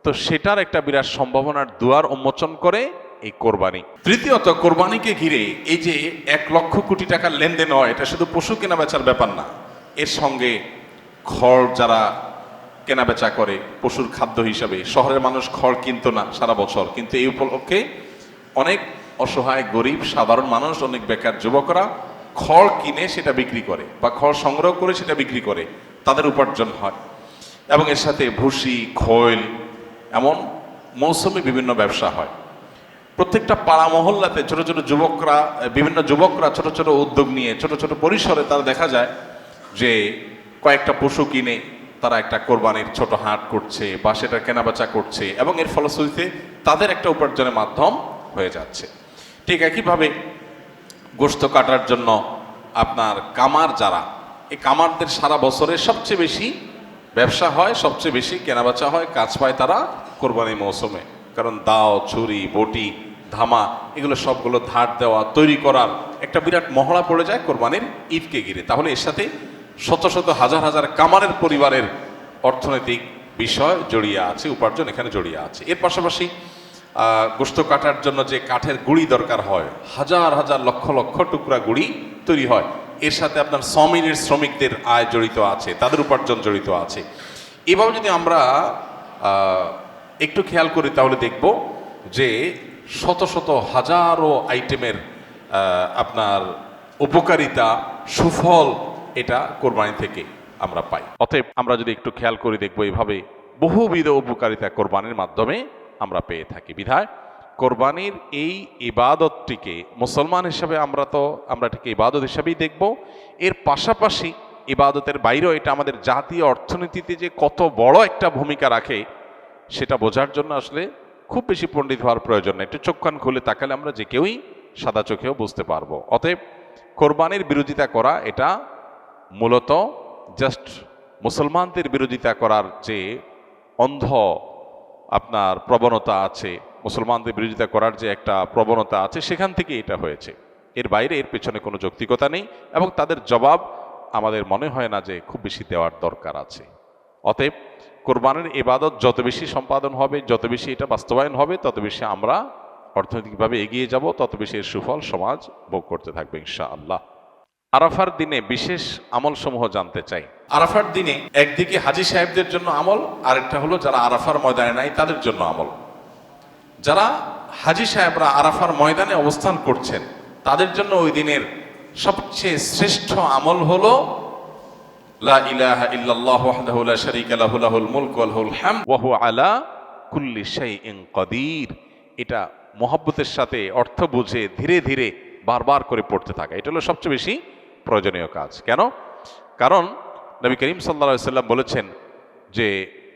তো সেটার একটা বিরাট সম্ভাবনার দুয়ার উন্মোচন করে এই কোরবানি। তৃতীয়ত, কোরবানিকে ঘিরে এই যে 1 লক্ষ কোটি টাকার লেনদেন হয়, এটা শুধু পশু কেনা বেচার ব্যাপার না, এর সঙ্গে খড় যারা কেনা বেচা করে পশুর খাদ্য হিসাবে, শহরের মানুষ খড় কিনতো না সারা বছর, কিন্তু এই উপলক্ষে অনেক অসহায় গরিব সাধারণ মানুষ, অনেক বেকার যুবকরা খড় কিনে সেটা বিক্রি করে বা খড় সংগ্রহ করে সেটা বিক্রি করে, তাদের উপার্জন হয়। এবং এর সাথে ভুসি, খৈল, এমন মৌসুমী বিভিন্ন ব্যবসা হয়। প্রত্যেকটা পাড়া মহল্লাতে ছোট ছোট যুবকরা, বিভিন্ন যুবকরা ছোট ছোট উদ্যোগ নিয়ে ছোট ছোট পরিসরে তারা দেখা যায় যে কয়েকটা পশু কিনে তারা একটা কোরবানির ছোট হাট করছে বা সেটা কেনাবেচা করছে এবং এর ফলশ্রুতিতে তাদের একটা উপার্জনের মাধ্যম হয়ে যাচ্ছে। ঠিক একইভাবে গোশত কাটার জন্য আপনার কামার যারা, এই কামারদের সারা বছরে সবচেয়ে বেশি ব্যবসা হয়, সবচেয়ে বেশি কেনাবেচা হয়, কাজ পায় তারা কোরবানি মৌসুমে। কারণ দাও, ছুরি, বটি, ধামা এগুলো সবগুলো ধার দেওয়া, তৈরি করার একটা বিরাট মহড়া পড়ে যায় কোরবানির ঈদকে ঘিরে। তাহলে এর সাথে শত শত হাজার হাজার কামারের পরিবারের অর্থনৈতিক বিষয় জড়িয়ে আছে, উপার্জন এখানে জড়িয়ে আছে। এর পাশাপাশি গোশত কাটার জন্য যে কাঠের গুঁড়ি দরকার হয়, হাজার হাজার লক্ষ লক্ষ টুকরা গুঁড়ি তৈরি হয়। এর সাথে আপনার সমিলের শ্রমিকদের আয় জড়িত আছে, তাদের উপার্জন জড়িত আছে। এভাবে যদি আমরা একটু খেয়াল করি তাহলে দেখব যে শত শত হাজারো আইটেমের আপনার উপকারিতা, সুফল এটা কোরবানি থেকে আমরা পাই। অতএব আমরা যদি একটু খেয়াল করে দেখব এইভাবে বহুবিধ উপকারিতা কোরবানির মাধ্যমে আমরা পেয়ে থাকি। বিধায় কোরবানির এই ইবাদতটিকে মুসলমান হিসাবে আমরা এটাকে ইবাদত হিসাবেই দেখব। এর পাশাপাশি ইবাদতের বাইরেও এটা আমাদের জাতীয় অর্থনীতিতে যে কত বড় একটা ভূমিকা রাখে সেটা বোঝার জন্য আসলে খুব বেশি পণ্ডিত হওয়ার প্রয়োজন নেই। একটু চোখ কান খুলে তাকালে আমরা যে কেউই সাদা চোখেও বুঝতে পারবো। অতএব কোরবানির বিরোধিতা করা এটা মূলত জাস্ট মুসলমানদের বিরোধিতা করার যে অন্ধ আপনার প্রবণতা আছে, মুসলমানদের বিরোধিতা করার যে একটা প্রবণতা আছে সেখান থেকে এটা হয়েছে। এর বাইরে এর পেছনে কোনো যৌক্তিকতা নেই এবং তাদের জবাব আমাদের মনে হয় না যে খুব বেশি দেওয়ার দরকার আছে। অতএব কোরবানির ইবাদত যত বেশি সম্পাদন হবে, যত বেশি এটা বাস্তবায়ন হবে, তত বেশি আমরা অর্থনৈতিকভাবে এগিয়ে যাব, তত বেশি এর সুফল সমাজ ভোগ করতে থাকবে ইনশাআল্লাহ। আরাফার দিনে বিশেষ আমল সমূহ জানতে চাই। আরাফার দিনে একদিকে হাজী সাহেবদের জন্য আমল, আরেকটা হলো যারা আরাফার ময়দানে নাই তাদের জন্য আমল। যারা হাজী সাহেবরা আরাফার ময়দানে অবস্থান করছেন তাদের জন্য ওই দিনের সবচেয়ে শ্রেষ্ঠ আমল হলো লা ইলাহা ইল্লাল্লাহ ওয়াহদাহু লা শারীকা লাহু লাহুল মুলকু ওয়া লাহুল হামদ ওয়া হুয়া আলা কুল্লি শাইইন কাদির। এটা মহব্বতের সাথে অর্থ বুঝে ধীরে ধীরে বারবার করে পড়তে থাকা, এটা হলো সবচেয়ে বেশি প্রয়োজনীয় কাজ। কেন? কারণ নবী করিম সাল্লাল্লাহু আলাইহি সাল্লাম বলেছেন যে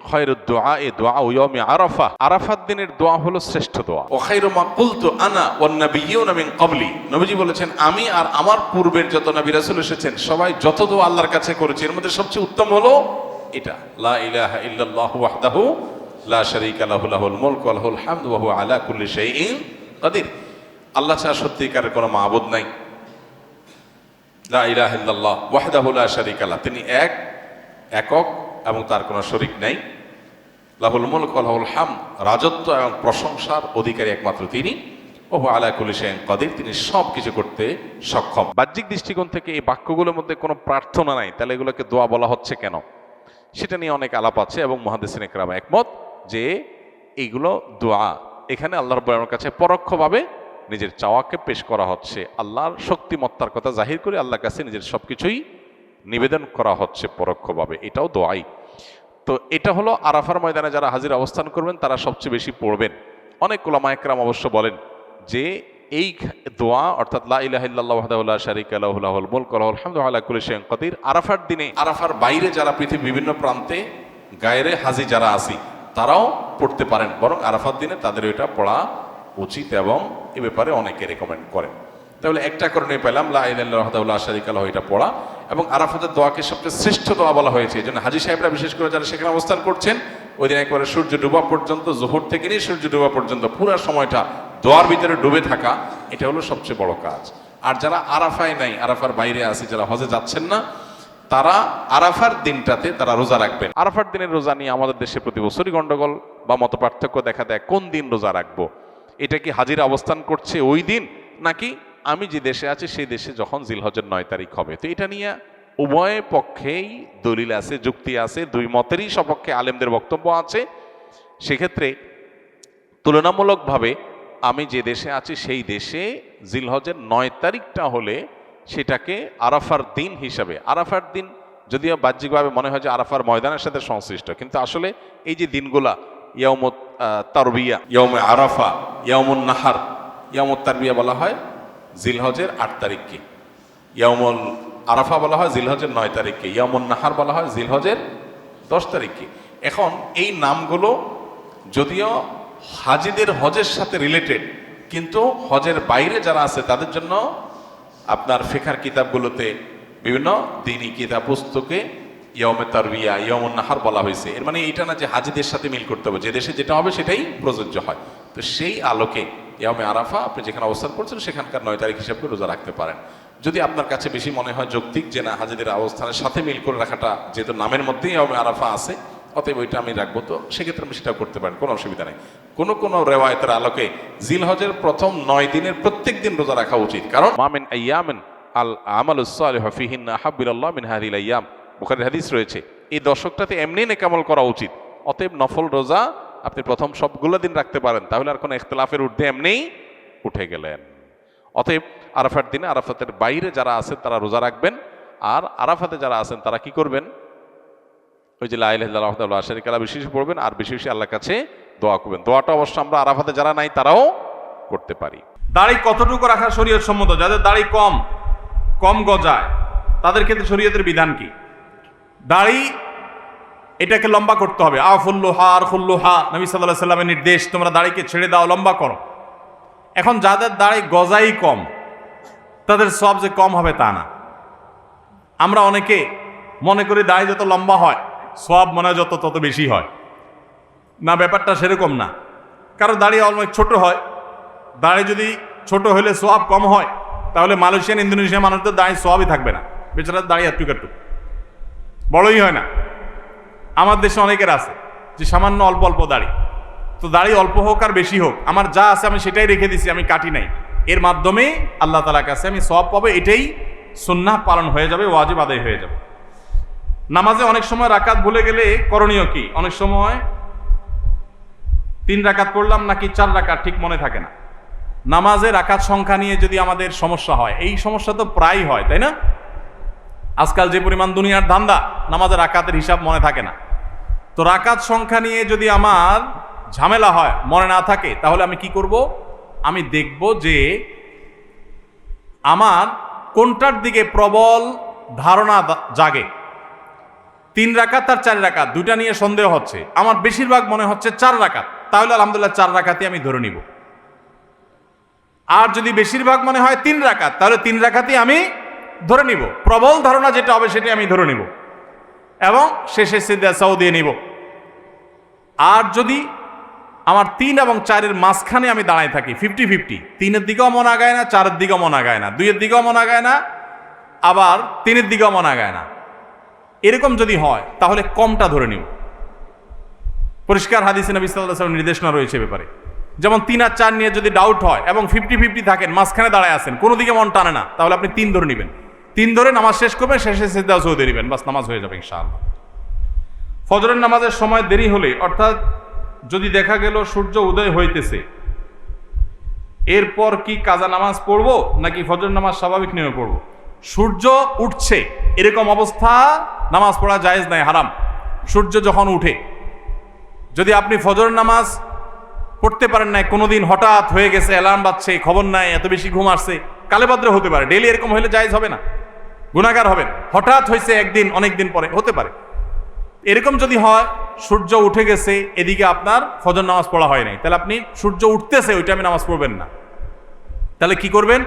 খায়রুদ দুআ এ দোয়া ইয়াউমি আরাফা, আরাফাত দিনের দোয়া হলো শ্রেষ্ঠ দোয়া। ওয়া খায়রু মা কুলতু আনা ওয়ান নাবিয়্যুনা মিন ক্বাবলি, নবীজি বলেছেন আমি আর আমার পূর্বের যত নবী রাসূল এসেছেন সবাই যত দোয়া আল্লাহর কাছে করেছে এর মধ্যে সবচেয়ে উত্তম হলো এটা, লা ইলাহা ইল্লাল্লাহু ওয়াহদাহু লা শারীকা লাহু লাহুল মুলকু ওয়া লাহুল হামদু ওয়া হুয়া আলা কুল্লি শাইইন কাদির। আল্লাহ ছাড়া সত্যিকারের কোনো মাবুদ নাই, লা ইলাহা ইল্লাল্লাহ ওয়াহদাহু লা শারীকা লাহু, তিনি একক এবং তার কোনো শরীক নাই। লাহুল মুলক ওয়া লাহুল হামদ, রাজত্ব এবং প্রশংসার অধিকারী একমাত্র তিনি। ওয়া হুয়া আলা কুল্লি শাইইন কাদির, তিনি সব কিছু করতে সক্ষম। বাহ্যিক দৃষ্টিকোণ থেকে এই বাক্যগুলোর মধ্যে কোনো প্রার্থনা নাই, তাহলে এগুলোকে দোয়া বলা হচ্ছে কেন, সেটা নিয়ে অনেক আলাপ আছে এবং মুহাদ্দিসিন ইকরাম একমত যে এইগুলো দোয়া। এখানে আল্লাহ রাব্বুল আলামিনের কাছে পরোক্ষভাবে নিজের চাওয়াকে পেশ করা হচ্ছে, আল্লাহর শক্তিমত্তার কথা জাহির করে আল্লাহর কাছে নিজের সবকিছুই নিবেদন করা হচ্ছে পরোক্ষভাবে, এটাও দোয়াই। তো এটা হলো আরাফার ময়দানে যারা হাজির অবস্থান করবেন তারা সবচেয়ে বেশি পড়বেন। অনেক উলামা ইকরাম অবশ্য বলেন যে এই দোয়া অর্থাৎ লা ইলাহা ইল্লাল্লাহু ওয়াহদাহু লা শারীকা লাহু লাহুল মুলকু ওয়া লাহুল হামদু ওয়া আলা কুল্লি শাইইন কাদির, আরাফার দিনে, আরাফার বাইরে যারা পৃথিবীর বিভিন্ন প্রান্তে গায়রে হাজি যারা আছি তারাও পড়তে পারেন, বরং আরাফার দিনে তাদের এটা পড়া উচিত এবং এ ব্যাপারে অনেকে রেকমেন্ড করেন। তাহলে একটা কারণে পেলাম লা ইলাহা ইল্লাল্লাহু ওয়াহদাহু লা শারীকা লাহু এটা পড়া, এবং আরাফাতের দোয়াকে সবচেয়ে শ্রেষ্ঠ দোয়া বলা হয়েছে। এই জন্য হাজী সাহেবরা বিশেষ করে যারা সেখানে অবস্থান করছেন ওই দিন একবারে সূর্য ডুবা পর্যন্ত, জোহর থেকে নিয়ে সূর্য ডুবা পর্যন্ত পুরো সময়টা দোয়ার ভিতরে ডুবে থাকা, এটা হলো সবচেয়ে বড় কাজ। আর যারা আরাফায় নাই, আরাফার বাইরে আছে, যারা হজে যাচ্ছেন না, তারা আরাফার দিনটাতে তারা রোজা রাখবেন। আরাফার দিনের রোজা নিয়ে আমাদের দেশে প্রতি বছরই গন্ডগোল বা মত পার্থক্য দেখা দেয়, কোন দিন রোজা রাখবো, এটা কি হাজিরা অবস্থান করছে ওই দিন, নাকি আমি যে দেশে আছি সেই দেশে যখন জিলহজের 9 তারিখ হবে। তো এটা নিয়ে উভয় পক্ষেই দলিল আছে, যুক্তি আছে, দুই মতেরই সপক্ষে আলেমদের বক্তব্য আছে। সেক্ষেত্রে তুলনামূলকভাবে আমি যে দেশে আছি সেই দেশে জিলহজের 9 তারিখটা হলে সেটাকে আরাফার দিন হিসাবে, আরাফার দিন যদিও বাহ্যিকভাবে মনে হয় যে আরাফার ময়দানের সাথে সংশ্লিষ্ট, কিন্তু আসলে এই যে দিনগুলা ইয়াউমুত তারবিয়া, ইয়াউমে আরাফা, ইয়াউমুন নাহার, ইয়াউমুত তারবিয়া বলা হয় জিলহজের 8 তারিখকে, ইয়াউমুল আরাফা বলা হয় জিলহজের 9 তারিখকে, ইয়াউমুন নাহার বলা হয় জিলহজের 10 তারিখকে। এখন এই নামগুলো যদিও হাজিদের হজের সাথে রিলেটেড, কিন্তু হজের বাইরে যারা আছে তাদের জন্য আপনার ফিকহের কিতাবগুলোতে বিভিন্ন দ্বীনি কিতাব পুস্তকে ইয়াউমে তারবিয়া, ইয়াউমুন নাহার বলা হয়েছে। এর মানে এটা না যে হাজিদের সাথে মিল করতে হবে, যে দেশে যেটা হবে সেটাই প্রযোজ্য হয়। তো সেই আলোকে ইয়াউমে আরাফা আপনি যেখানে অবস্থান করছেন সেখানকার 9 তারিখ হিসাবে রোজা রাখতে পারেন। যদি আপনার কাছে বেশি মনে হয় যৌক্তিক যে না হাজিদের অবস্থানের সাথে মিল করে রাখাটা, যেহেতু নামের মধ্যেই ইয়াউমে আরাফা আছে, অতএব ওইটা আমি রাখবো, তো সেক্ষেত্রে আমি সেটা করতে পারেন, কোনো অসুবিধা নেই। কোনো রেওয়ায়তের আলোকে জিলহজের প্রথম 9 দিনের প্রত্যেক দিন রোজা রাখা উচিত, কারণ মামিন আইয়ামিন আল আমালুস সালিহু ফিহিন্না আহাব্বু ইলাল্লাহ মিন হাযিহিল আইয়াম, বুখারীর হাদিস রয়েছে। এই দশকটাতে এমনি নেকামল করা উচিত, অতএব নফল রোজা আপনি প্রথম সবগুলো দিন রাখতে পারেন, তাহলে আর কোনো ইখতিলাফের ঊর্ধ্বে এমনিই উঠে গেলেন। অতএব আরাফার দিনে আরাফাতের বাইরে যারা আছেন তারা রোজা রাখবেন, আর আরাফাতে যারা আছেন তারা কি করবেন, ওই যে লা ইলাহা ইল্লাল্লাহু ওয়াহদাহু লা শারীকা লাহু বেশি পড়বেন, আর বেশি বেশি আল্লাহর কাছে দোয়া করবেন। দোয়াটা অবশ্য আমরা আরাফাতে যারা নাই তারাও করতে পারি। দাড়ি কতটুকু রাখা শরীয়ত সম্মত? যাদের দাড়ি কম গজায় তাদের ক্ষেত্রে শরীয়তের বিধান কি? দাড়ি এটাকে লম্বা করতে হবে, আফুল্লুহা আর খুল্লুহা, নবী সাল্লাল্লাহু আলাইহি সাল্লামের নির্দেশ, তোমরা দাড়িকে ছেড়ে দাও, লম্বা করো। এখন যাদের দাড়ি গজাই কম তাদের সওয়াব যে কম হবে তা না। আমরা অনেকে মনে করি দাড়ি যত লম্বা হয় সওয়াব মনে হয় তত বেশি হয়, না, ব্যাপারটা সেরকম না। কারো দাড়ি অনেক ছোট হয়, দাড়ি যদি ছোট হলে সওয়াব কম হয়, তাহলে মালয়েশিয়ান ইন্দোনেশিয়ার মানুষদের দাড়ি সওয়াবই থাকবে না, বেচারা দাড়ি একটু বড়ই হয় না। আমার দেশে অনেকের আছে যে সামান্য অল্প অল্প দাড়ি, তো দাড়ি অল্প হোক আর বেশি হোক, আমার যা আছে আমি সেটাই রেখে দিছি, আমি কাটি নাই, এর মাধ্যমে আল্লাহ তাআলার কাছে আমি সওয়াব পাবো, এটাই সুন্নাহ পালন হয়ে যাবে, ওয়াজিব আদায় হয়ে যাবে। নামাজে অনেক সময় রাকাত ভুলে গেলে করণীয় কি? অনেক সময় 3 রাকাত পড়লাম নাকি 4 রাকাত ঠিক মনে থাকে না। নামাজে রাকাত সংখ্যা নিয়ে যদি আমাদের সমস্যা হয়, এই সমস্যা তো প্রায় হয়, তাই না? আজকাল যে পরিমাণ দুনিয়ার ধান্দা, নামাজের রাকাতের হিসাব মনে থাকে না। তো রাকাত সংখ্যা নিয়ে যদি আমার ঝামেলা হয়, মনে না থাকে, তাহলে আমি কি করব? আমি দেখব যে আমার কোনটার দিকে প্রবল ধারণা জাগে, 3 রাকাত আর 4 রাকাত দুইটা নিয়ে সন্দেহ হচ্ছে, আমার বেশিরভাগ মনে হচ্ছে 4 রাকাত, তাহলে আলহামদুলিল্লাহ 4 রাকাতই আমি ধরে নিব। আর যদি বেশিরভাগ মনে হয় 3 রাকাত, তাহলে 3 রাকাতই আমি ধরে নিব। প্রবল ধারণা যেটা হবে সেটা আমি ধরে নিব এবং শেষে সিজদা সাউ দিয়ে নিব। আর যদি আমার 3 এবং 4-এর মাঝখানে আমি দাঁড়ায় থাকি 50-50, 3-এর দিকেও মন আগায় না, 4-এর দিকেও মন আগায় না, 2-এর দিকেও মন আগায় না, আবার 3-এর দিকেও মন আগায় না, এরকম যদি হয় তাহলে কমটা ধরে নিব। পরিষ্কার হাদিসে নবী সাল্লাল্লাহু আলাইহি ওয়াসাল্লাম নির্দেশনা রয়েছে ব্যাপারে। যেমন 3 আর 4 নিয়ে যদি ডাউট হয় এবং 50-50 থাকেন, মাঝখানে দাঁড়ায় আছেন, কোনো দিকে মন টানে না, তাহলে আপনি 3 ধরে নেবেন। 3 ধরে নামাজ শেষ করবেন, শেষে সিজদা সাউ দিয়ে দিবেন, বাস নামাজ হয়ে যাবে ইনশাআল্লাহ। ফজরের নামাজের সময় দেরি হলে, অর্থাৎ যদি দেখা গেল সূর্য উদয় হইতেছে, এরপর কি কাজা নামাজ পড়বো নাকি ফজর নামাজ স্বাভাবিক নিয়মে পড়বো? সূর্য উঠছে এরকম অবস্থা নামাজ পড়া জায়েজ নাই, হারাম। সূর্য যখন উঠে, যদি আপনি ফজর নামাজ পড়তে পারেন নাই, কোনোদিন হঠাৎ হয়ে গেছে, অ্যালার্ম বাজছে, খবর নাই, এত বেশি ঘুম আসছে, কালে বাদ্রে হতে পারে, ডেইলি এরকম হলে জায়েজ হবে না, গুনাহগার হবেন। হঠাৎ হয়েছে একদিন, অনেকদিন পরে হতে পারে, এরকম যদি হয় সূর্য উঠে গেছে, এদিকে আপনার ফজর নামাজ পড়া হয় নাই, তাহলে আপনি সূর্য উঠতেছে ওইটা আমি নামাজ পড়বেন না। তাহলে কি করবেন?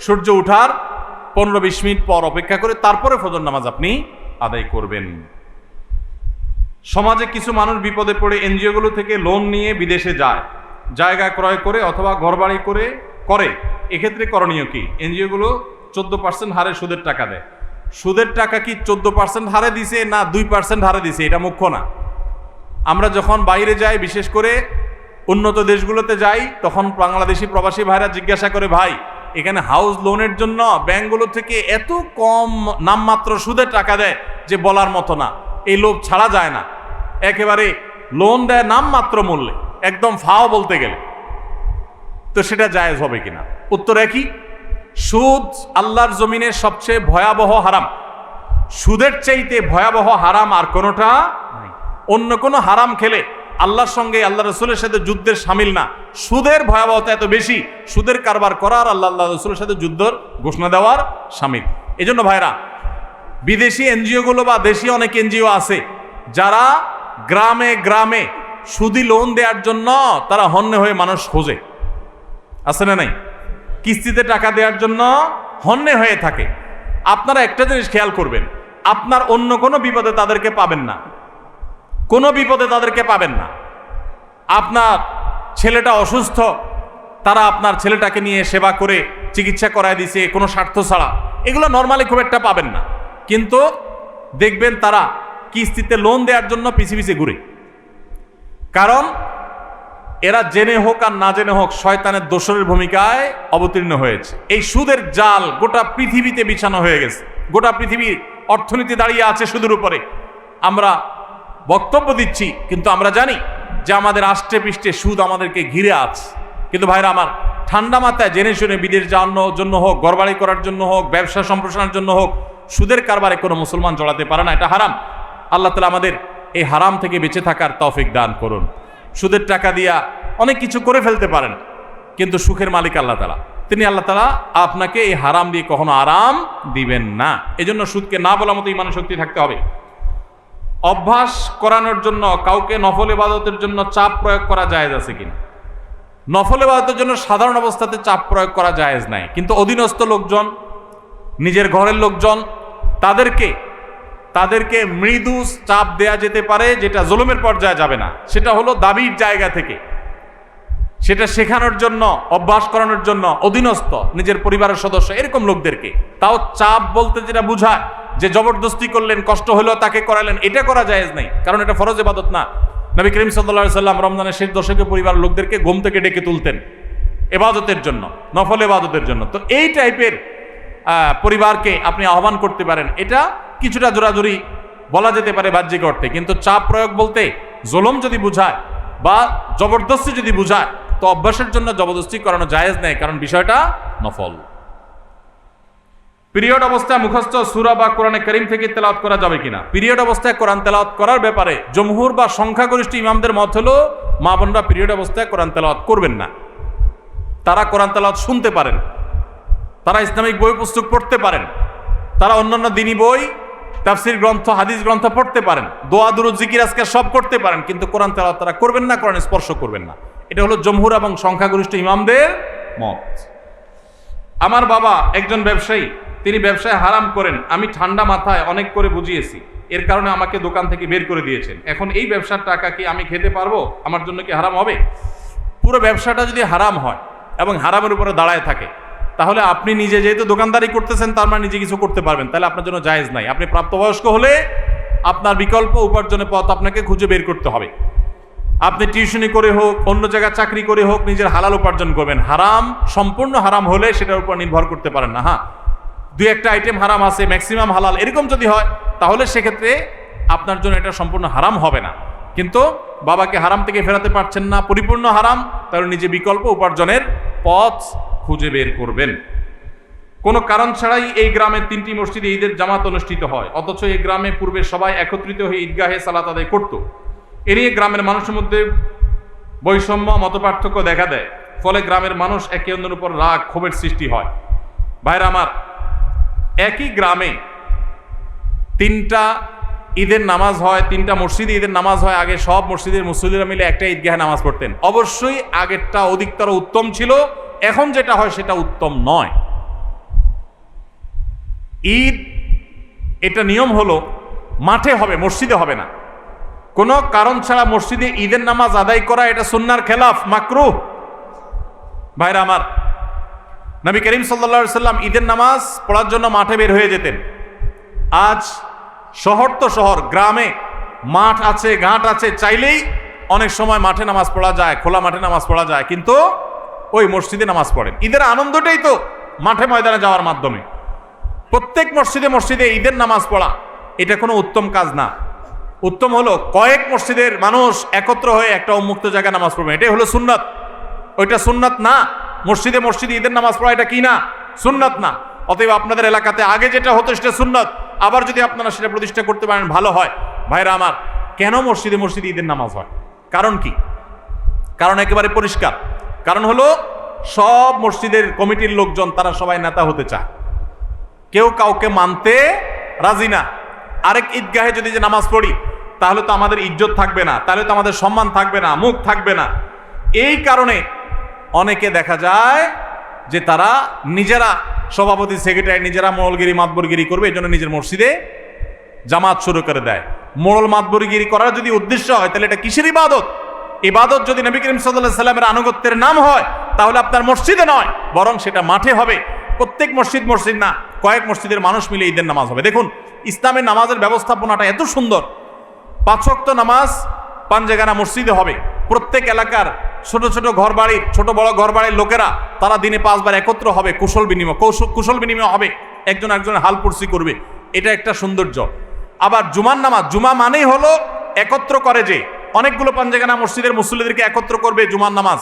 সূর্য উঠার 15-20 মিনিট পর অপেক্ষা করে তারপরে ফজর নামাজ আপনি আদায় করবেন। সমাজে কিছু মানুষ বিপদে পড়ে এনজিওগুলো থেকে লোন নিয়ে বিদেশে যায়, জায়গা ক্রয় করে অথবা ঘরবাড়ি করে, এক্ষেত্রে করণীয় কি? এনজিওগুলো 14% হারে সুদের টাকা দেয়। সুদের টাকা কি 14% হারে দিছে না 2% হারে দিছে, এটা মুখ্য না। আমরা যখন বাইরে যাই, বিশেষ করে উন্নত দেশগুলোতে যাই, তখন বাংলাদেশি প্রবাসী ভাইরা জিজ্ঞাসা করে, ভাই এখানে হাউস লোনের জন্য ব্যাংকগুলো থেকে এত কম নামমাত্র সুদের টাকা দেয় যে বলার মতো না, এই লোভ ছাড়া যায় না, একেবারে লোন দেয় নামমাত্র মূল্যে, একদম ফাও বলতে গেলে। তো সেটা জায়েজ হবে কিনা? উত্তর একই, সুদ আল্লাহর জমিনের সবচেয়ে ভয়াবহ হারাম। সুদের চাইতে ভয়াবহ হারাম আর কোনোটা নাই। অন্য কোনো হারাম খেলে আল্লাহর সঙ্গে, আল্লাহ রসুলের সাথে যুদ্ধের সামিল না। সুদের ভয়াবহতা এত বেশি, সুদের কারবার করার আল্লাহ রসুলের সাথে যুদ্ধের ঘোষণা দেওয়ার সামিল। এই জন্য ভাইরা, বিদেশি এনজিওগুলো বা দেশি অনেক এনজিও আছে যারা গ্রামে গ্রামে সুদি লোন দেওয়ার জন্য তারা হন্যে হয়ে মানুষ খোঁজে, আছে না নাই? কিস্তিতে টাকা দেওয়ার জন্য হন্যে হয়ে থাকে। আপনারা একটা জিনিস খেয়াল করবেন, আপনার অন্য কোনো বিপদে তাদেরকে পাবেন না, কোনো বিপদে তাদেরকে পাবেন না। আপনার ছেলেটা অসুস্থ, তারা আপনার ছেলেটাকে নিয়ে সেবা করে চিকিৎসা করায় দিছে কোনো স্বার্থ ছাড়া, এগুলো নর্মালি খুব একটা পাবেন না। কিন্তু দেখবেন তারা কিস্তিতে লোন দেওয়ার জন্য পিছে ঘুরে, কারণ এরা জেনে হোক আর না জেনে হোক শয়তানের দোসরের ভূমিকায় অবতীর্ণ হয়েছে। এই সুদের জাল গোটা পৃথিবীতে বিছানো হয়ে গেছে, গোটা পৃথিবীর অর্থনীতি দাঁড়িয়ে আছে সুদের উপরে। আমরা বক্তব্য দিচ্ছি, কিন্তু আমরা জানি যে আমাদের আষ্টে পৃষ্ঠে সুদ আমাদেরকে ঘিরে আছে। কিন্তু ভাইরা আমার, ঠান্ডা মাথায় জেনে শুনে বিদেশ যাওয়ার জন্য হোক, ঘরবাড়ি করার জন্য হোক, ব্যবসা সম্প্রসারণের জন্য হোক, সুদের কারবারে কোনো মুসলমান জড়াতে পারে না, এটা হারাম। আল্লাহ তাআলা আমাদের এই হারাম থেকে বেঁচে থাকার তৌফিক দান করুন। সুদের টাকা দিয়া অনেক কিছু করে ফেলতে পারেন, কিন্তু সুখের মালিক আল্লাহ তাআলা, তিনি আল্লাহ তাআলা আপনাকে এই হারাম দিয়ে কখনো আরাম দিবেন না। এজন্য সুদকে না বলার মতো ইমানের শক্তি থাকতে হবে। অভ্যাস করানোর জন্য কাউকে নফল ইবাদতের জন্য চাপ প্রয়োগ করা জায়েজ আছে কিনা? নফল ইবাদতের জন্য সাধারণ অবস্থাতে চাপ প্রয়োগ করা জায়েজ নাই, কিন্তু অধীনস্থ লোকজন, নিজের ঘরের লোকজন, তাদেরকে মৃদু চাপ দেয়া যেতে পারে, যেটা জুলুমের পর্যায়ে যাবে না। সেটা হলো দাবির জায়গা থেকে, সেটা শেখানোর জন্য, অভ্যাস করানোর জন্য অধীনস্থ নিজের পরিবারের সদস্য এরকম লোকদেরকে। তাও চাপ বলতে যেটা বুঝায় যে জবরদস্তি করলেন, কষ্ট হলো তাকে করালেন, এটা করা জায়েজ নাই, কারণ এটা ফরজ ইবাদত না। নবী করিম সাল্লাল্লাহু আলাইহি সাল্লাম রমজানের শেষ দশকে পরিবারের লোকদেরকে ঘুম থেকে ডেকে তুলতেন ইবাদতের জন্য, নফল ইবাদতের জন্য। তো এই টাইপের পরিবারকে আপনি আহ্বান করতে পারেন, এটা কিছুটা জোরাজুরি বলা যেতে পারে বাহ্যিক অর্থে। কিন্তু চাপ প্রয়োগ বলতে জুলুম যদি বুঝায় বা জবরদস্তি যদি বুঝায়, তো অভ্যাসের জন্য জবরদস্তি করানো জায়েজ নেই, কারণ বিষয়টা নফল। পিরিয়ড অবস্থায় মুখস্থ সূরা বা কোরআনে কারীম থেকে তেলাওয়াত করা যাবে কিনা? পিরিয়ড অবস্থায় কোরআন তেলাওয়াত করার ব্যাপারে জমহুর বা সংখ্যাগরিষ্ঠ ইমামদের মত হলো মা বোনরা পিরিয়ড অবস্থায় কোরআন তেলাওয়াত করবেন না। তারা কোরআন তেলাওয়াত শুনতে পারেন, তারা ইসলামিক বই পুস্তক পড়তে পারেন, তারা অন্যান্য দিনী বই তাফসীর গ্রন্থ, হাদিস গ্রন্থ পড়তে পারেন, দোয়া দুরূদ জিকির আজকার সব করতে পারেন, কিন্তু কোরআন তেলাওয়াত তারা করবেন না, কোরআন স্পর্শ করবেন না। এটা হলো জমহুর এবং সংখ্যাগরিষ্ঠ ইমামদের মত। আমার বাবা একজন ব্যবসায়ী, তিনি ব্যবসায় হারাম করেন। আমি ঠান্ডা মাথায় অনেক করে বুঝিয়েছি, এর কারণে আমাকে দোকান থেকে বের করে দিয়েছেন। এখন এই ব্যবসার টাকা কি আমি খেতে পারবো? আমার জন্য কি হারাম হবে? পুরো ব্যবসাটা যদি হারাম হয় এবং হারামের উপরে দাঁড়ায় থাকে, তাহলে আপনি নিজে যেহেতু দোকানদারি করতেছেন, তার মানে নিজে কিছু করতে পারবেন, তাহলে আপনার জন্য জায়েজ নাই। আপনি প্রাপ্তবয়স্ক হলে আপনার বিকল্প উপার্জনের পথ আপনাকে খুঁজে বের করতে হবে। আপনি টিউশনি করে হোক, অন্য জায়গায় চাকরি করে হোক, নিজের হালাল উপার্জন করবেন। হারাম সম্পূর্ণ হারাম হলে সেটার উপর নির্ভর করতে পারেন না। হ্যাঁ, দুই একটা আইটেম হারাম আছে, ম্যাক্সিমাম হালাল, এরকম যদি হয় তাহলে সেক্ষেত্রে আপনার জন্য এটা সম্পূর্ণ হারাম হবে না। কিন্তু বাবাকে হারাম থেকে ফেরাতে পারছেন না, পরিপূর্ণ হারাম, তাহলে নিজে বিকল্প উপার্জনের পথ খুঁজে বের করবেন। কোনো কারণ ছাড়াই এই গ্রামে 3টি মসজিদে ঈদের জামাত অনুষ্ঠিত হয়, অথচ এই গ্রামে পূর্বে সবাই একত্রিত হয়ে ঈদগাহে সালাত আদায় করত। এ নিয়ে গ্রামের মানুষের মধ্যে বৈষম্য, মতপার্থক্য দেখা দেয়। ফলে গ্রামের মানুষ একে অন্যের উপর রাগ, ক্ষোভের সৃষ্টি হয়। ভাইরা আমার, একই গ্রামে 3টা ঈদের নামাজ হয়, 3টা মসজিদে ঈদের নামাজ হয়। আগে সব মসজিদের মুসল্লিরা মিলে একটা ঈদগাহে নামাজ পড়তেন। অবশ্যই আগেরটা অধিকতর উত্তম ছিল, এখন যেটা হয় সেটা উত্তম নয়। ঈদ এটা নিয়ম হলো মাঠে হবে, মসজিদে হবে না। কোনো কারণ ছাড়া মসজিদে ঈদের নামাজ আদায় করা এটা সুন্নাহর খেলাফ, মাকরুহ। ভাইরা আমার, নবী করিম সাল্লাল্লাহু আলাইহি সাল্লাম ঈদের নামাজ পড়ার জন্য মাঠে বের হয়ে যেতেন। আজ শহর তো শহর, গ্রামে মাঠ আছে, ঘাট আছে, চাইলেই অনেক সময় মাঠে নামাজ পড়া যায়, খোলা মাঠে নামাজ পড়া যায়, কিন্তু ওই মসজিদে নামাজ পড়েন। ঈদের আনন্দটাই তো মাঠে ময়দানে যাওয়ার মাধ্যমে। প্রত্যেক মসজিদে মসজিদে ঈদের নামাজ পড়া এটা কোনো উত্তম কাজ না। উত্তম হলো কয়েক মসজিদের মানুষ একত্র হয়ে একটা উন্মুক্ত জায়গায় নামাজ পড়বে, এটাই হলো সুন্নাত। ওইটা সুন্নাত না। মসজিদে মসজিদে ঈদের নামাজ পড়া এটা কি না? সুন্নাত না। অতএব আপনাদের এলাকাতে আগে যেটা হতো সেটা সুন্নাত, আবার যদি আপনারা সেটা প্রতিষ্ঠা করতে পারেন ভালো হয়। ভাইরা আমার, কেন মসজিদে মসজিদে ঈদের নামাজ হয়? কারণ কি? কারণ একেবারে পরিষ্কার। কারণ হলো সব মসজিদের কমিটির লোকজন তারা সবাই নেতা হতে চায়, কেউ কাউকে মানতে রাজি না। আরেক ঈদগাহে যদি যে নামাজ পড়ি তাহলে তো আমাদের ইজ্জত থাকবে না, তাহলে তো আমাদের সম্মান থাকবে না, মুখ থাকবে না। এই কারণে অনেকে দেখা যায় যে তারা নিজেরা সভাপতি, সেক্রেটারি, নিজেরা মোড়লগিরি, মাতবরগিরি করবে, এই জন্য নিজের মসজিদে জামাত শুরু করে দেয়। মোড়ল মাতবরগিরি করার যদি উদ্দেশ্য হয় তাহলে এটা কিসের ইবাদত? ইবাদত যদি নবী করিম সাল্লাল্লাহু আলাইহি সাল্লামের আনুগত্যের নাম হয় তাহলে আপনার মসজিদে নয়, বরং সেটা মাঠে হবে। প্রত্যেক মসজিদ না, কয়েক মসজিদের মানুষ মিলে ঈদের নামাজ হবে। দেখুন, ইসলামের নামাজের ব্যবস্থাপনাটা এত সুন্দর। 5 ওয়াক্ত নামাজ পাঞ্জেগানা মসজিদে হবে। প্রত্যেক এলাকার ছোট ছোট ঘর বাড়ির, ছোট বড় ঘর বাড়ির লোকেরা তারা দিনে 5 বার একত্র হবে, কুশল বিনিময় হবে, একজন একজনের হাল পুরসি করবে। এটা একটা সৌন্দর্য। আবার জুমার নামাজ, জুমা মানেই হলো একত্র করে, যে অনেকগুলো পাঞ্জেগানা মসজিদের মুসল্লিদেরকে একত্র করবে জুমার নামাজ।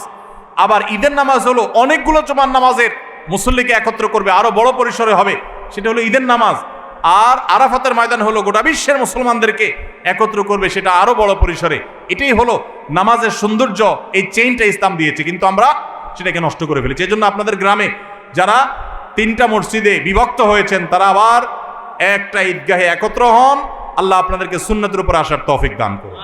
আবার ঈদের নামাজ হলো অনেকগুলো জুমার নামাজের মুসল্লিকে একত্র করবে, আরো বড় পরিসরে হবে, সেটা হলো ঈদের নামাজ। আর আরাফাতের ময়দান হলো গোটা বিশ্বের মুসলমানদেরকে একত্র করবে, সেটা আরো বড় পরিসরে। এটাই হলো নামাজের সৌন্দর্য। এই চেইনটা ইসলাম দিয়েছে, কিন্তু আমরা সেটাকে নষ্ট করে ফেলেছি। এই জন্য আপনাদের গ্রামে যারা 3টা মসজিদে বিভক্ত হয়েছেন তারা আবার একটা ঈদগাহে একত্র হন। আল্লাহ আপনাদেরকে সুন্নতের উপর আসার তৌফিক দান করুন।